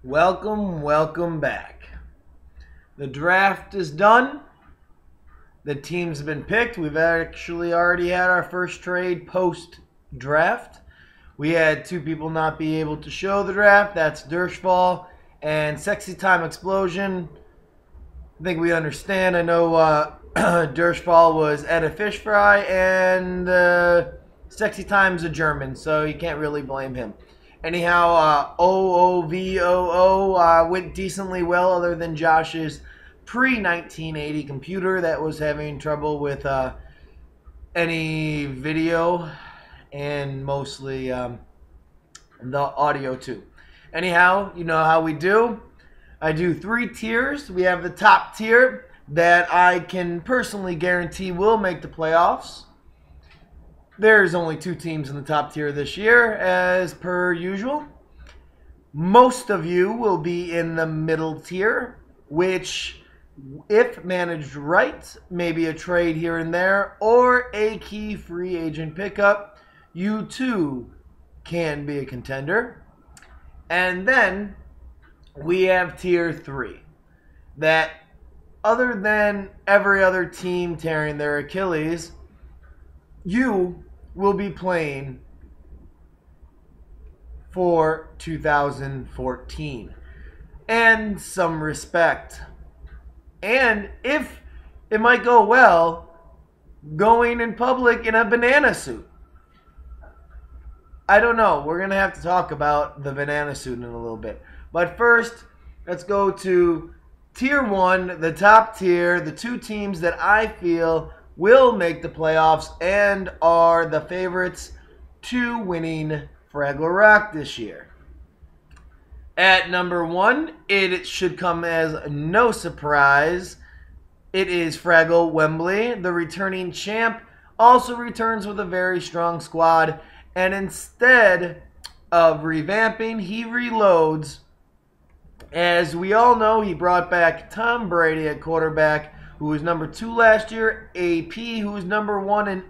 Welcome back. The draft is done. The team's been picked. We've actually already had our first trade post-draft. We had two people not be able to show the draft. That's Dershfall and Sexy Time Explosion. I think we understand. I know Dershfall was at a fish fry and Sexy Time's a German, so you can't really blame him. Anyhow, OOVOO went decently well, other than Josh's pre-1980 computer that was having trouble with any video and mostly the audio too. Anyhow, you know how we do. I do 3 tiers. We have the top tier that I can personally guarantee will make the playoffs. There's only 2 teams in the top tier this year, as per usual. Most of you will be in the middle tier, which, if managed right, maybe a trade here and there, or a key free agent pickup, you too can be a contender. And then we have tier 3, that other than every other team tearing their Achilles, you will be playing for 2014 and some respect. And if it might go well, going in public in a banana suit. I don't know. We're going to have to talk about the banana suit in a little bit. But first, let's go to tier 1, the top tier, the 2 teams that I feel will make the playoffs and are the favorites to winning Fraggle Rock this year. At number 1, it should come as no surprise. It is Fraggle Wembley. The returning champ also returns with a very strong squad. And instead of revamping, he reloads. As we all know, he brought back Tom Brady at quarterback, who was number 2 last year, AP, who was number 1 in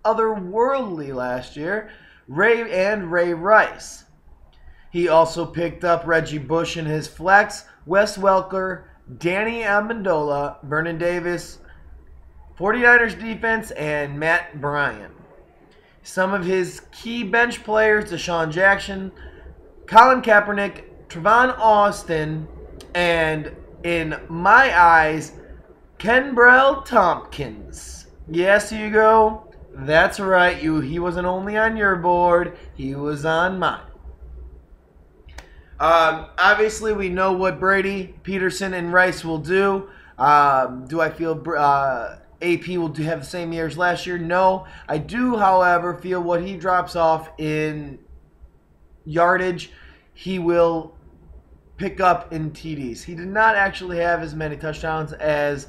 Otherworldly last year, Ray Rice. He also picked up Reggie Bush in his flex, Wes Welker, Danny Amendola, Vernon Davis, 49ers defense, and Matt Bryan. Some of his key bench players, Deshaun Jackson, Colin Kaepernick, Trevon Austin, and in my eyes, Kenbrell Tompkins. Yes, Hugo, that's right. He wasn't only on your board, he was on mine. Obviously, we know what Brady, Peterson, and Rice will do. Do I feel AP will have the same year as last year? No. I do, however, feel what he drops off in yardage, he will pick up in TDs. He did not actually have as many touchdowns as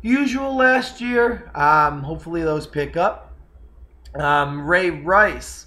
usual last year. Hopefully those pick up. Ray Rice,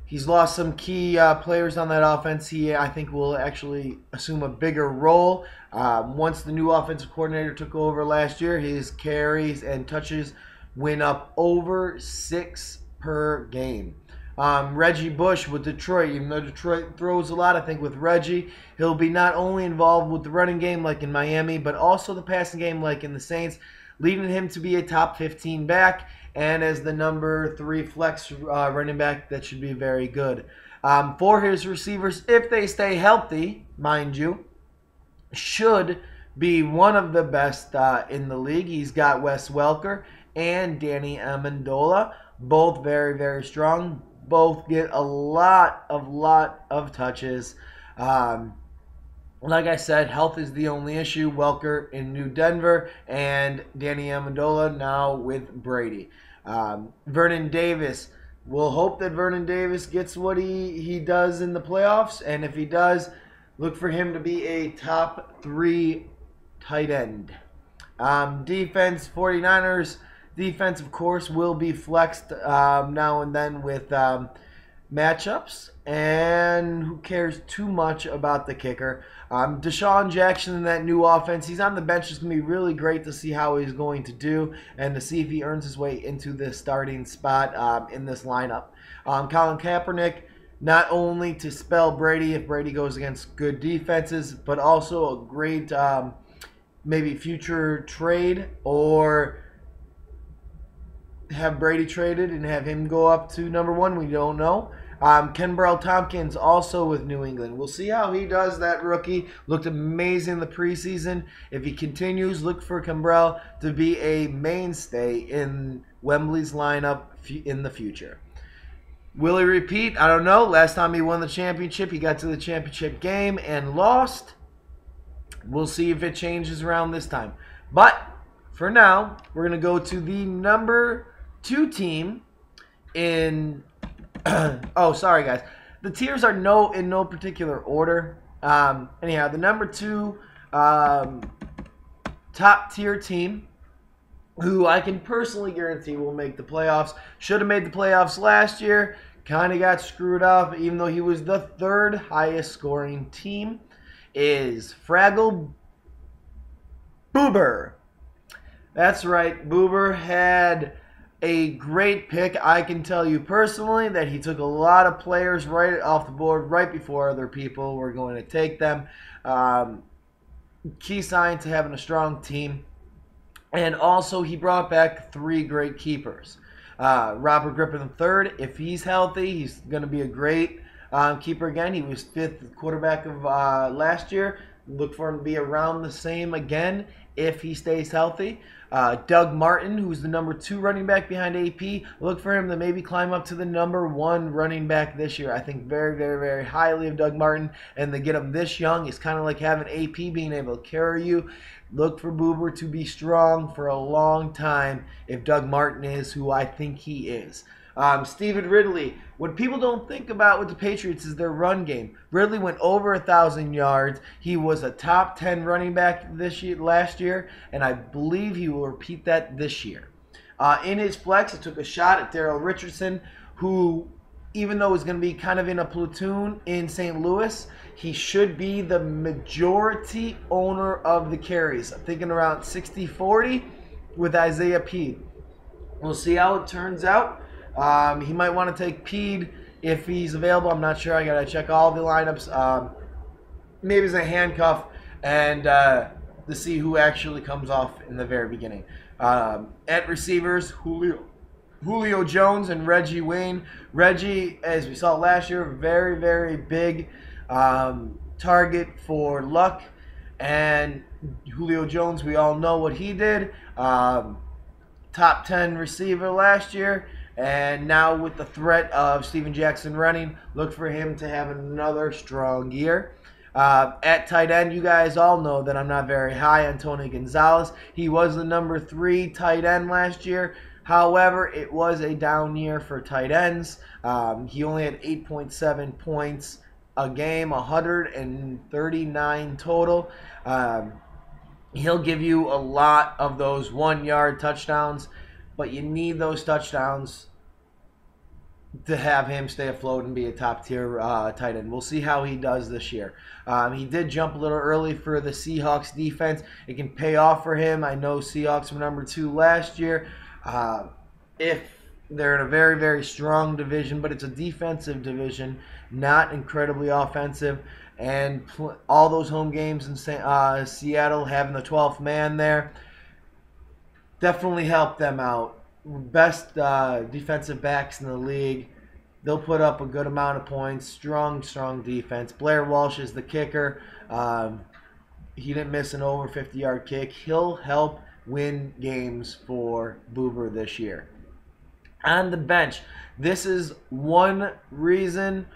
he's lost some key players on that offense. He, I think, will actually assume a bigger role. Once the new offensive coordinator took over last year, his carries and touches went up over 6 per game. Reggie Bush with Detroit. Even though Detroit throws a lot, I think with Reggie, he'll be not only involved with the running game like in Miami, but also the passing game like in the Saints, leading him to be a top 15 back. And as the number 3 flex running back, that should be very good. For his receivers, if they stay healthy, mind you, should be one of the best in the league. He's got Wes Welker and Danny Amendola, both very, very strong. Both get a lot of touches. Like I said, health is the only issue. Welker in New Denver and Danny Amendola now with Brady. Vernon Davis. We'll hope that Vernon Davis gets what he does in the playoffs. And if he does, look for him to be a top 3 tight end. Defense, 49ers. Defense, of course, will be flexed now and then with matchups. And who cares too much about the kicker? Deshaun Jackson in that new offense, he's on the bench. It's going to be really great to see how he's going to do and to see if he earns his way into the starting spot in this lineup. Colin Kaepernick, not only to spell Brady if Brady goes against good defenses, but also a great maybe future trade, or have Brady traded and have him go up to number one. We don't know. Ken Tompkins also with New England. We'll see how he does. That rookie looked amazing in the preseason. If he continues, look for Kimbrell to be a mainstay in Wembley's lineup in the future. Will he repeat? I don't know. Last time he won the championship, he got to the championship game and lost. We'll see if it changes around this time. But for now, we're going to go to the number 2 team in oh, sorry guys. The tiers are in no particular order. Anyhow, the number 2 top tier team, who I can personally guarantee will make the playoffs. Should have made the playoffs last year. Kind of got screwed up, even though he was the 3rd highest scoring team, is Fraggle Boober. That's right. Boober had a great pick. I can tell you personally that he took a lot of players right off the board right before other people were going to take them. Key sign to having a strong team. And also he brought back 3 great keepers. Robert Griffin III, if he's healthy, he's going to be a great keeper again. He was 5th quarterback of last year. Look for him to be around the same again if he stays healthy. Doug Martin, who's the number 2 running back behind AP. Look for him to maybe climb up to the number 1 running back this year. I think very, very, very highly of Doug Martin. And to get him this young is kind of like having AP being able to carry you. Look for Boober to be strong for a long time if Doug Martin is who I think he is. Stephen Ridley. What people don't think about with the Patriots is their run game. Ridley went over 1,000 yards. He was a top 10 running back last year, and I believe he will repeat that this year. In his flex, he took a shot at Darrell Richardson, who, even though he's going to be kind of in a platoon in St. Louis, he should be the majority owner of the carries. I'm thinking around 60-40 with Isaiah Peed. We'll see how it turns out. He might want to take Peed if he's available. I'm not sure. I got to check all the lineups. Maybe as a handcuff and to see who actually comes off in the very beginning. At receivers, Julio Jones and Reggie Wayne. Reggie, as we saw last year, very, very big target for Luck. And Julio Jones, we all know what he did. Top 10 receiver last year. And now with the threat of Steven Jackson running, look for him to have another strong year. At tight end, you guys all know that I'm not very high on Tony Gonzalez. He was the number 3 tight end last year. However, it was a down year for tight ends. He only had 8.7 points a game, 139 total. He'll give you a lot of those 1-yard touchdowns, but you need those touchdowns to have him stay afloat and be a top-tier tight end. We'll see how he does this year. He did jump a little early for the Seahawks defense. It can pay off for him. I know Seahawks were number 2 last year. If they're in a very, very strong division, but it's a defensive division, not incredibly offensive. And all those home games in Seattle, having the 12th man there, definitely helped them out. Best defensive backs in the league. They'll put up a good amount of points. Strong defense. Blair Walsh is the kicker. He didn't miss an over 50-yard kick. He'll help win games for Boober this year. On the bench, this is one reason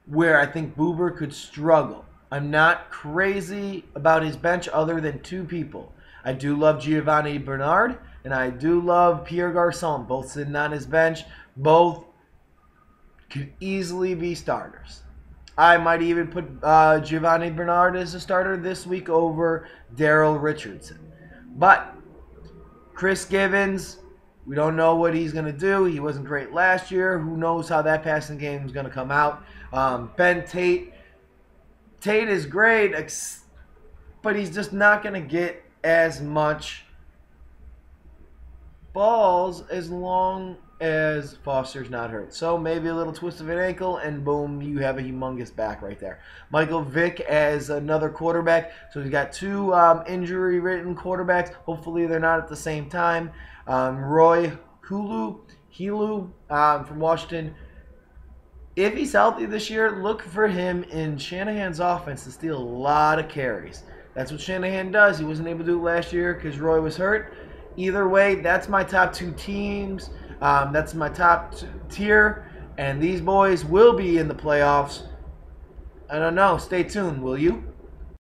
where I think Boober could struggle. I'm not crazy about his bench other than 2 people. I do love Giovanni Bernard, and I do love Pierre Garçon. Both sitting on his bench. Both could easily be starters. I might even put Giovanni Bernard as a starter this week over Darrell Richardson. But Chris Givens, we don't know what he's going to do. He wasn't great last year. Who knows how that passing game is going to come out. Ben Tate. Tate is great, but he's just not going to get as much balls as long as Foster's not hurt. So maybe a little twist of an ankle, and boom, you have a humongous back right there. Michael Vick as another quarterback. So we've got two injury-ridden quarterbacks. Hopefully they're not at the same time. Roy Helu from Washington. If he's healthy this year, look for him in Shanahan's offense to steal a lot of carries. That's what Shanahan does. He wasn't able to do it last year because Roy was hurt. Either way, that's my top two teams. That's my top tier. And these boys will be in the playoffs. I don't know. Stay tuned, will you?